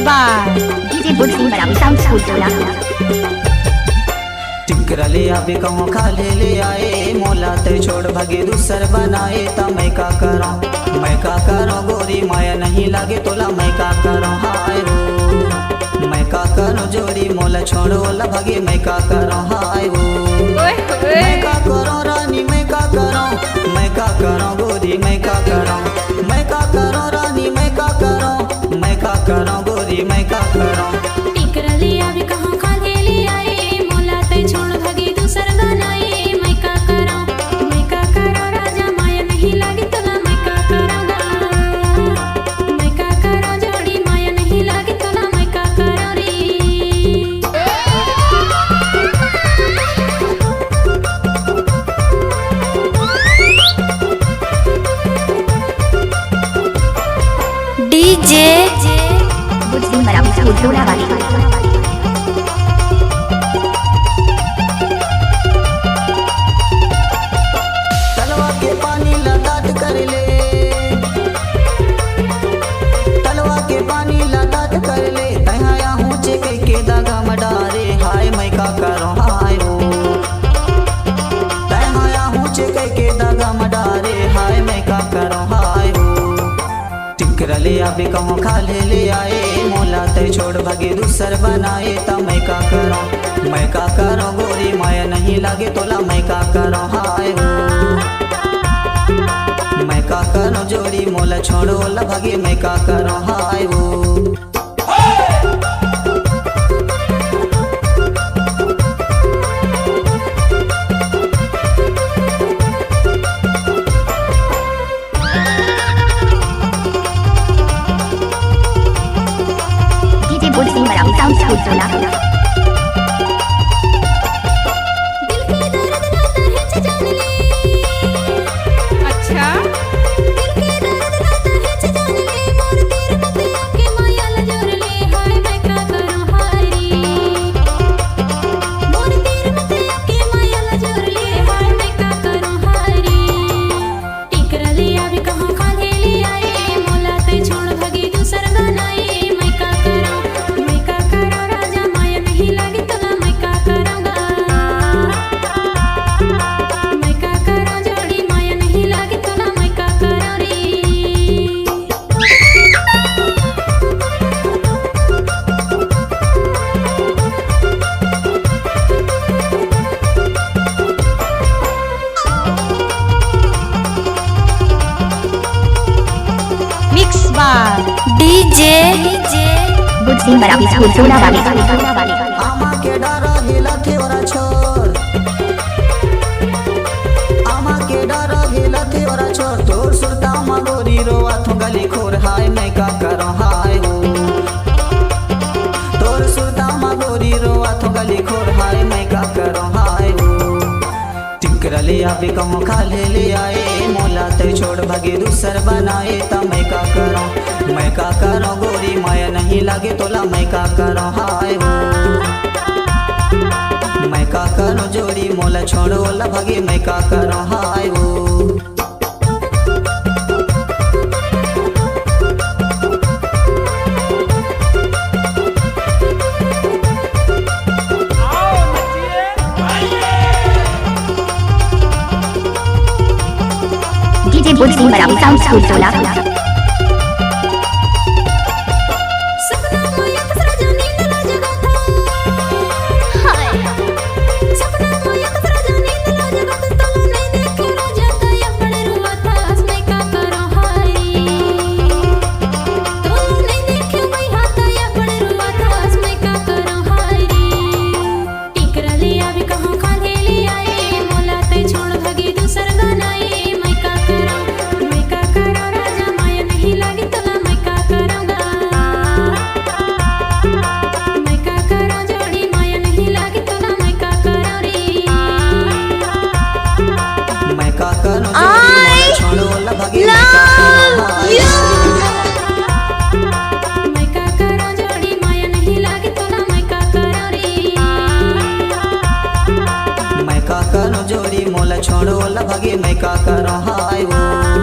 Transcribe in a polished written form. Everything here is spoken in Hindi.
by DJ Butsi Marawi Sound School Tola. टिकरले अभी कहूँ खा ले आए मोला ते छोड़ भगे दूसर बनाए ता मैं का करो गोरी माया नहीं लागे तोला मैं का करो हाय हो मैं का करो जोड़ी मोला छोड़ो ला भगे मैं का करो हाय हो मैं का करो रानी मैं का करो गोरी मैं का करो रानी मैं का करो गोरी मैं का करो टिकरले अभी कहूँ खा ले आए मोला ते छोड़ भगे दूसर बनाए मैं का करो राजा माया नहीं लागे तोला मैं का करो जोड़ी माया नहीं लागे तोला मैं का करो रे DJ Butsi Marawi Sound Tola वाली तलवा के पानी लदात कर ले तहाया ऊंचे के दागा मडारे हाय मैं का करो हाय हो तहाया ऊंचे के दागा मडारे हाय मैं का करो हाय हो टिकरले अभी कहूँ खा ले आए मोला ते छोड़ भगे दूसर बनाए ता मैं का करो गोरी माया नहीं लागे तोला मैं का करो हाय हो मैं का करो जोड़ी मोला छोड़ो ला भगे मैं का करो हाय हो DJ Butsi Marawi Sound School Tola. Mix by DJ Butsi Marawi Sound Tola वाली आमा के डरा हिला थे ओरा छोर तोर सुरता मगोरी रोआ थो गली खोर हाय मैं का करो हाय हो तोर सुरता मगोरी रोआ थो गली खोर हाय मैं का करो हाय हो टिकरले अभी कहूँ खा ले आए मोला ते छोड़ भगे दूसर बनाए ता मैं का करो गोरी माया नहीं लागे तोला मैं का करो हाय हो मैं का करो जोड़ी मोला छोड़ो ला भगे मैं का करो हाय हो DJ Butsi Marawi Sound School Tola. जोड़ी मोला छोड़ो ला भगे मैं का करो हाय हो।